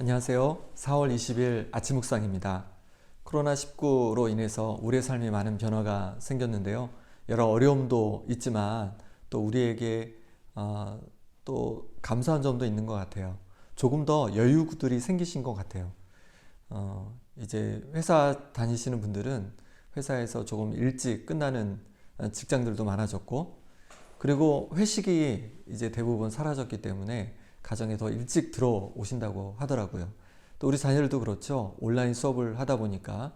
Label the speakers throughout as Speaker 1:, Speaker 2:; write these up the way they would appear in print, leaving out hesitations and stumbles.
Speaker 1: 안녕하세요. 4월 20일 아침 묵상입니다. 코로나19로 인해서 우리의 삶에 많은 변화가 생겼는데요. 여러 어려움도 있지만 또 우리에게 또 감사한 점도 있는 것 같아요. 조금 더 여유들이 생기신 것 같아요. 이제 회사 다니시는 분들은 회사에서 조금 일찍 끝나는 직장들도 많아졌고, 그리고 회식이 이제 대부분 사라졌기 때문에 가정에 더 일찍 들어오신다고 하더라고요. 또 우리 자녀들도 그렇죠. 온라인 수업을 하다 보니까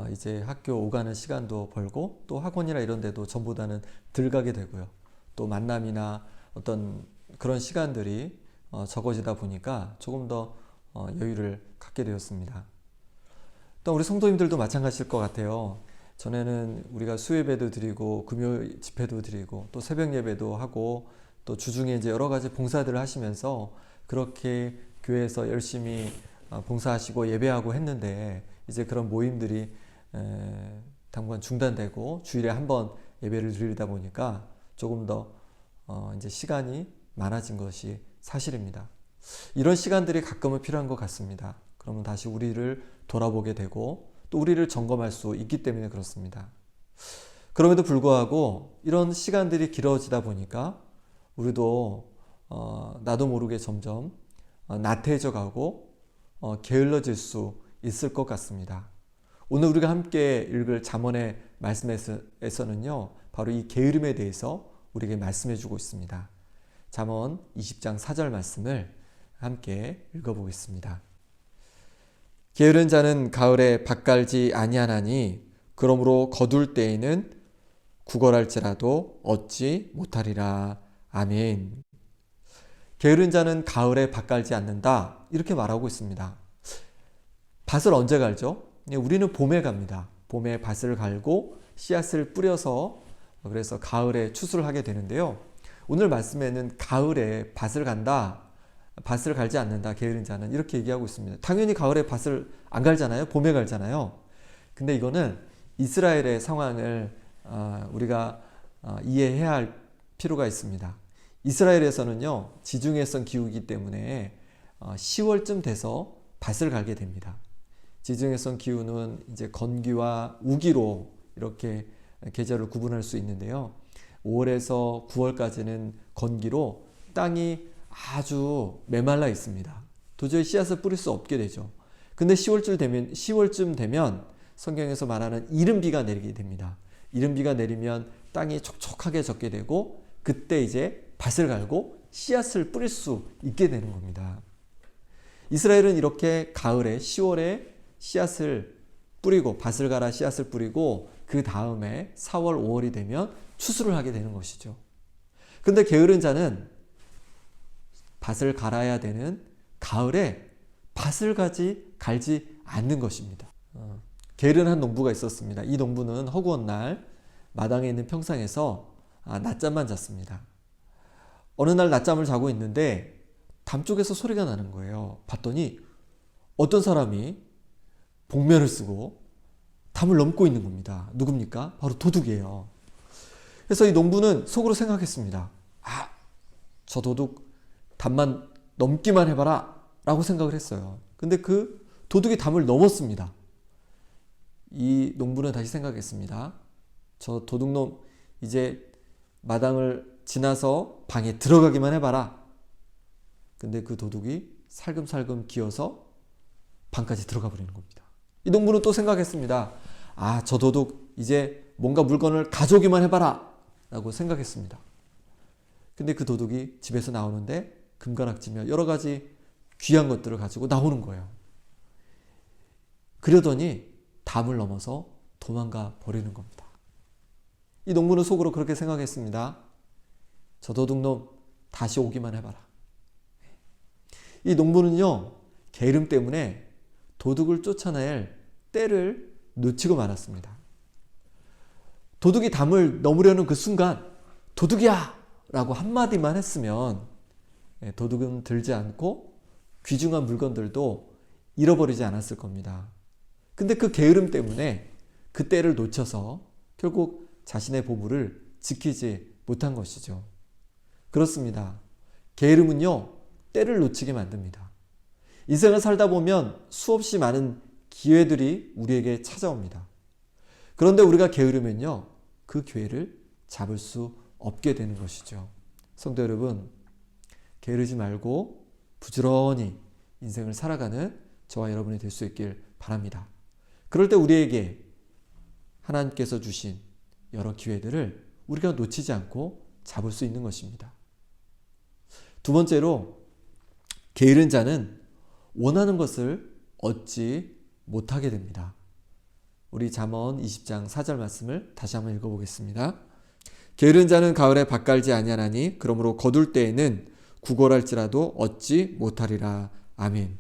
Speaker 1: 이제 학교 오가는 시간도 벌고, 또 학원이나 이런 데도 전보다는 덜 가게 되고요. 또 만남이나 어떤 그런 시간들이 적어지다 보니까 조금 더 여유를 갖게 되었습니다. 또 우리 성도님들도 마찬가지일 것 같아요. 전에는 우리가 수요예배도 드리고 금요 집회도 드리고 또 새벽 예배도 하고 또 주중에 이제 여러 가지 봉사들을 하시면서 그렇게 교회에서 열심히 봉사하시고 예배하고 했는데, 이제 그런 모임들이 당분간 중단되고 주일에 한 번 예배를 드리다 보니까 조금 더 이제 시간이 많아진 것이 사실입니다. 이런 시간들이 가끔은 필요한 것 같습니다. 그러면 다시 우리를 돌아보게 되고 또 우리를 점검할 수 있기 때문에 그렇습니다. 그럼에도 불구하고 이런 시간들이 길어지다 보니까 우리도 나도 모르게 점점 나태해져 가고 게을러질 수 있을 것 같습니다. 오늘 우리가 함께 읽을 잠언의 말씀에서는요, 바로 이 게으름에 대해서 우리에게 말씀해 주고 있습니다. 잠언 20장 4절 말씀을 함께 읽어보겠습니다. 게으른 자는 가을에 밭갈지 아니하나니 그러므로 거둘 때에는 구걸할지라도 얻지 못하리라. 아멘. 게으른 자는 가을에 밭갈지 않는다, 이렇게 말하고 있습니다. 밭을 언제 갈죠? 우리는 봄에 갑니다. 봄에 밭을 갈고 씨앗을 뿌려서 그래서 가을에 추수를 하게 되는데요. 오늘 말씀에는 가을에 밭을 간다, 밭을 갈지 않는다, 게으른 자는, 이렇게 얘기하고 있습니다. 당연히 가을에 밭을 안 갈잖아요. 봄에 갈잖아요. 근데 이거는 이스라엘의 상황을 우리가 이해해야 할 필요가 있습니다. 이스라엘에서는요, 지중해성 기후이기 때문에 10월쯤 돼서 밭을 갈게 됩니다. 지중해성 기후는 이제 건기와 우기로 이렇게 계절을 구분할 수 있는데요. 5월에서 9월까지는 건기로 땅이 아주 메말라 있습니다. 도저히 씨앗을 뿌릴 수 없게 되죠. 근데 10월쯤 되면 성경에서 말하는 이른비가 내리게 됩니다. 이른비가 내리면 땅이 촉촉하게 젖게 되고, 그때 이제 밭을 갈고 씨앗을 뿌릴 수 있게 되는 겁니다. 이스라엘은 이렇게 가을에 10월에 씨앗을 뿌리고 밭을 갈아 씨앗을 뿌리고 그 다음에 4월, 5월이 되면 추수를 하게 되는 것이죠. 그런데 게으른 자는 밭을 갈아야 되는 가을에 밭을 갈지 않는 것입니다. 게으른 한 농부가 있었습니다. 이 농부는 허구한 날 마당에 있는 평상에서 낮잠만 잤습니다. 어느 날 낮잠을 자고 있는데 담 쪽에서 소리가 나는 거예요. 봤더니 어떤 사람이 복면을 쓰고 담을 넘고 있는 겁니다. 누굽니까? 바로 도둑이에요. 그래서 이 농부는 속으로 생각했습니다. 저 도둑 담만 넘기만 해봐라 라고 생각을 했어요. 근데 그 도둑이 담을 넘었습니다. 이 농부는 다시 생각했습니다. 저 도둑놈 이제 마당을 지나서 방에 들어가기만 해봐라. 근데 그 도둑이 살금살금 기어서 방까지 들어가 버리는 겁니다. 이 농부는 또 생각했습니다. 저 도둑 이제 뭔가 물건을 가져오기만 해봐라 라고 생각했습니다. 근데 그 도둑이 집에서 나오는데 금가락지며 여러 가지 귀한 것들을 가지고 나오는 거예요. 그러더니 담을 넘어서 도망가 버리는 겁니다. 이 농부는 속으로 그렇게 생각했습니다. 저 도둑놈 다시 오기만 해봐라. 이 농부는요, 게으름 때문에 도둑을 쫓아낼 때를 놓치고 말았습니다. 도둑이 담을 넘으려는 그 순간 도둑이야! 라고 한마디만 했으면 도둑은 들지 않고 귀중한 물건들도 잃어버리지 않았을 겁니다. 근데 그 게으름 때문에 그 때를 놓쳐서 결국 자신의 보물을 지키지 못한 것이죠. 그렇습니다. 게으름은요, 때를 놓치게 만듭니다. 인생을 살다 보면 수없이 많은 기회들이 우리에게 찾아옵니다. 그런데 우리가 게으르면요, 그 기회를 잡을 수 없게 되는 것이죠. 성도 여러분, 게으르지 말고 부지런히 인생을 살아가는 저와 여러분이 될 수 있길 바랍니다. 그럴 때 우리에게 하나님께서 주신 여러 기회들을 우리가 놓치지 않고 잡을 수 있는 것입니다. 두 번째로, 게으른 자는 원하는 것을 얻지 못하게 됩니다. 우리 잠언 20장 4절 말씀을 다시 한번 읽어보겠습니다. 게으른 자는 가을에 밭 갈지 아니하나니 그러므로 거둘 때에는 구걸할지라도 얻지 못하리라. 아멘.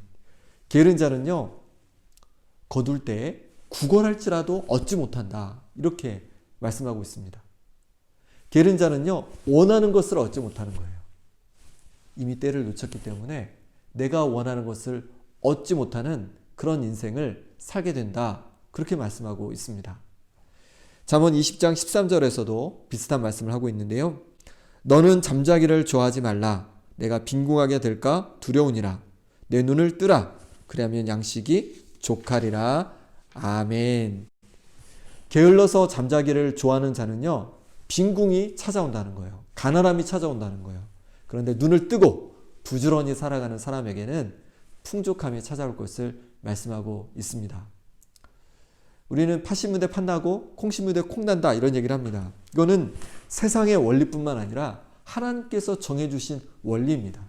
Speaker 1: 게으른 자는요, 거둘 때에 구걸할지라도 얻지 못한다, 이렇게 말씀하고 있습니다. 게으른 자는요, 원하는 것을 얻지 못하는 거예요. 이미 때를 놓쳤기 때문에 내가 원하는 것을 얻지 못하는 그런 인생을 살게 된다, 그렇게 말씀하고 있습니다. 잠언 20장 13절에서도 비슷한 말씀을 하고 있는데요. 너는 잠자기를 좋아하지 말라. 내가 빈궁하게 될까 두려우니라. 내 눈을 뜨라. 그리하면 양식이 족하리라. 아멘. 게을러서 잠자기를 좋아하는 자는요, 빈궁이 찾아온다는 거예요. 가난함이 찾아온다는 거예요. 그런데 눈을 뜨고 부지런히 살아가는 사람에게는 풍족함이 찾아올 것을 말씀하고 있습니다. 우리는 팥 심은 데 팥 나고 콩 심은 데 콩 난다, 이런 얘기를 합니다. 이거는 세상의 원리뿐만 아니라 하나님께서 정해주신 원리입니다.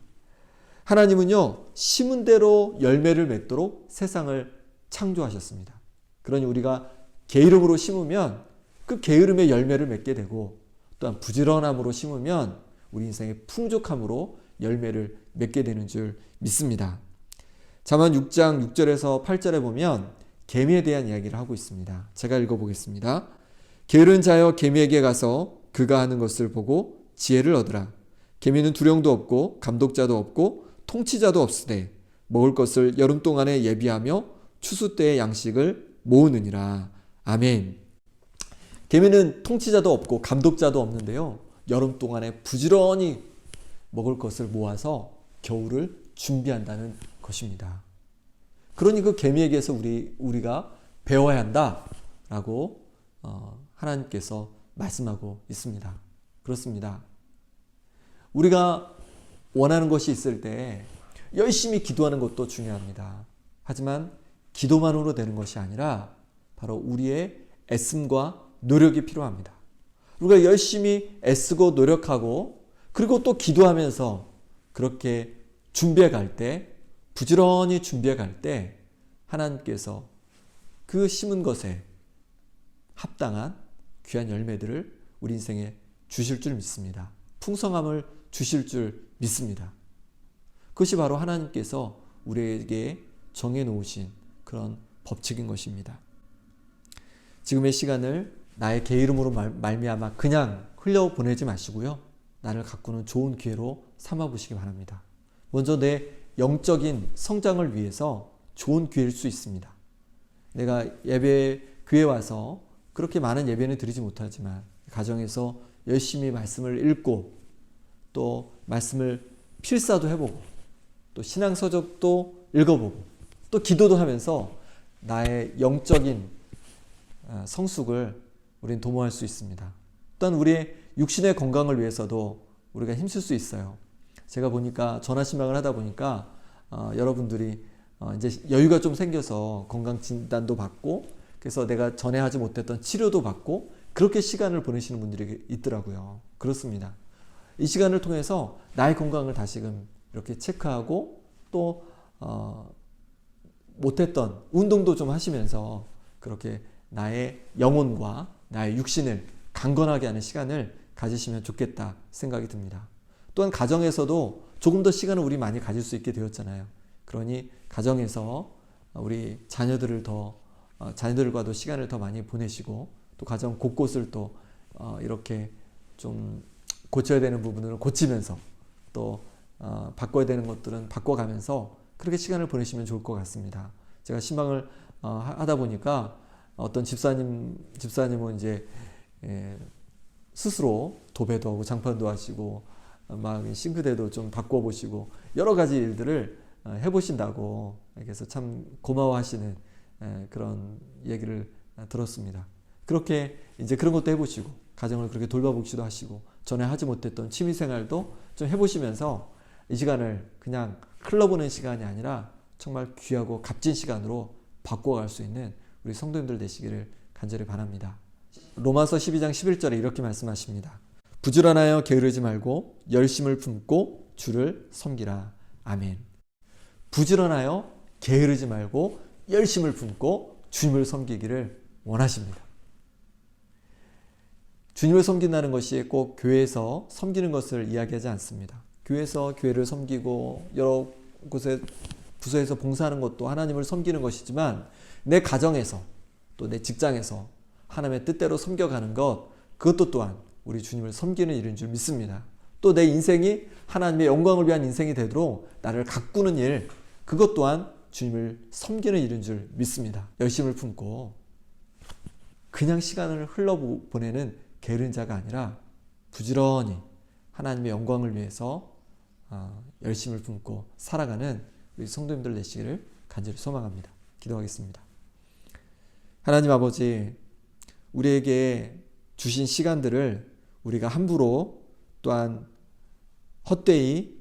Speaker 1: 하나님은요, 심은 대로 열매를 맺도록 세상을 창조하셨습니다. 그러니 우리가 게으름으로 심으면 그 게으름의 열매를 맺게 되고, 또한 부지런함으로 심으면 우리 인생의 풍족함으로 열매를 맺게 되는 줄 믿습니다. 잠언 6장 6절에서 8절에 보면 개미에 대한 이야기를 하고 있습니다. 제가 읽어보겠습니다. 게으른 자여 개미에게 가서 그가 하는 것을 보고 지혜를 얻으라. 개미는 두령도 없고 감독자도 없고 통치자도 없으되 먹을 것을 여름 동안에 예비하며 추수 때의 양식을 모으느니라. 아멘. 개미는 통치자도 없고 감독자도 없는데요, 여름 동안에 부지런히 먹을 것을 모아서 겨울을 준비한다는 것입니다. 그러니 그 개미에게서 우리가 배워야 한다라고 하나님께서 말씀하고 있습니다. 그렇습니다. 우리가 원하는 것이 있을 때 열심히 기도하는 것도 중요합니다. 하지만 기도만으로 되는 것이 아니라 바로 우리의 애씀과 노력이 필요합니다. 우리가 열심히 애쓰고 노력하고 그리고 또 기도하면서 그렇게 준비해 갈 때, 부지런히 준비해 갈 때 하나님께서 그 심은 것에 합당한 귀한 열매들을 우리 인생에 주실 줄 믿습니다. 풍성함을 주실 줄 믿습니다. 그것이 바로 하나님께서 우리에게 정해놓으신 그런 법칙인 것입니다. 지금의 시간을 나의 게으름으로 말미암아 그냥 흘려보내지 마시고요, 나를 가꾸는 좋은 기회로 삼아보시기 바랍니다. 먼저 내 영적인 성장을 위해서 좋은 기회일 수 있습니다. 내가 교회에 와서 그렇게 많은 예배는 드리지 못하지만 가정에서 열심히 말씀을 읽고 또 말씀을 필사도 해보고 또 신앙서적도 읽어보고 또 기도도 하면서 나의 영적인 성숙을 우리는 도모할 수 있습니다. 또한 우리의 육신의 건강을 위해서도 우리가 힘쓸 수 있어요. 제가 보니까 전화신방을 하다 보니까 여러분들이 이제 여유가 좀 생겨서 건강진단도 받고, 그래서 내가 전에 하지 못했던 치료도 받고 그렇게 시간을 보내시는 분들이 있더라고요. 그렇습니다. 이 시간을 통해서 나의 건강을 다시금 이렇게 체크하고 또 못했던 운동도 좀 하시면서 그렇게 나의 영혼과 나의 육신을 강건하게 하는 시간을 가지시면 좋겠다 생각이 듭니다. 또한 가정에서도 조금 더 시간을 우리 많이 가질 수 있게 되었잖아요. 그러니 가정에서 우리 자녀들과도 시간을 더 많이 보내시고 또 가정 곳곳을 또 이렇게 좀 고쳐야 되는 부분을 고치면서 또 바꿔야 되는 것들은 바꿔가면서 그렇게 시간을 보내시면 좋을 것 같습니다. 제가 신방을 하다 보니까 어떤 집사님은 이제 스스로 도배도 하고 장판도 하시고 막 싱크대도 좀 바꿔보시고 여러 가지 일들을 해보신다고, 그래서 참 고마워하시는 그런 얘기를 들었습니다. 그렇게 이제 그런 것도 해보시고, 가정을 그렇게 돌봐보기도 하시고, 전에 하지 못했던 취미생활도 좀 해보시면서 이 시간을 그냥 흘러보는 시간이 아니라 정말 귀하고 값진 시간으로 바꿔갈 수 있는 우리 성도님들 되시기를 간절히 바랍니다. 로마서 12장 11절에 이렇게 말씀하십니다. 부지런하여 게으르지 말고 열심을 품고 주를 섬기라. 아멘. 부지런하여 게으르지 말고 열심을 품고 주님을 섬기기를 원하십니다. 주님을 섬긴다는 것이 꼭 교회에서 섬기는 것을 이야기하지 않습니다. 교회에서 교회를 섬기고 여러 곳에 부서에서 봉사하는 것도 하나님을 섬기는 것이지만, 내 가정에서 또 내 직장에서 하나님의 뜻대로 섬겨가는 것, 그것도 또한 우리 주님을 섬기는 일인 줄 믿습니다. 또 내 인생이 하나님의 영광을 위한 인생이 되도록 나를 가꾸는 일, 그것 또한 주님을 섬기는 일인 줄 믿습니다. 열심을 품고 그냥 시간을 흘러보내는 게으른 자가 아니라 부지런히 하나님의 영광을 위해서 열심을 품고 살아가는 우리 성도님들 되시기를 간절히 소망합니다. 기도하겠습니다. 하나님 아버지, 우리에게 주신 시간들을 우리가 함부로 또한 헛되이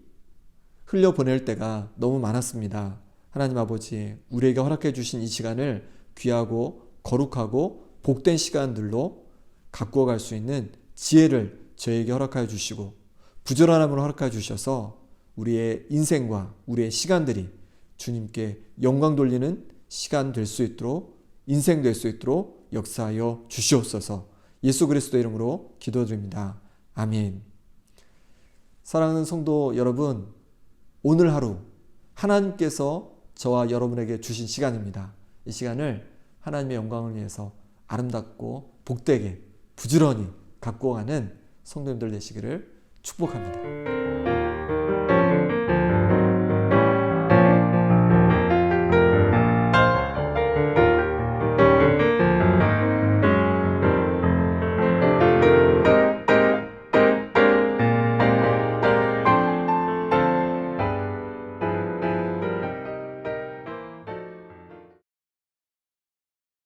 Speaker 1: 흘려보낼 때가 너무 많았습니다. 하나님 아버지, 우리에게 허락해 주신 이 시간을 귀하고 거룩하고 복된 시간들로 가꾸어 갈 수 있는 지혜를 저에게 허락하여 주시고, 부지런함을 허락하여 주셔서 우리의 인생과 우리의 시간들이 주님께 영광 돌리는 시간 될 수 있도록, 인생 될 수 있도록 역사하여 주시옵소서. 예수 그리스도 이름으로 기도드립니다. 아멘. 사랑하는 성도 여러분, 오늘 하루 하나님께서 저와 여러분에게 주신 시간입니다. 이 시간을 하나님의 영광을 위해서 아름답고 복되게 부지런히 가꾸어가는 성도님들 되시기를 축복합니다.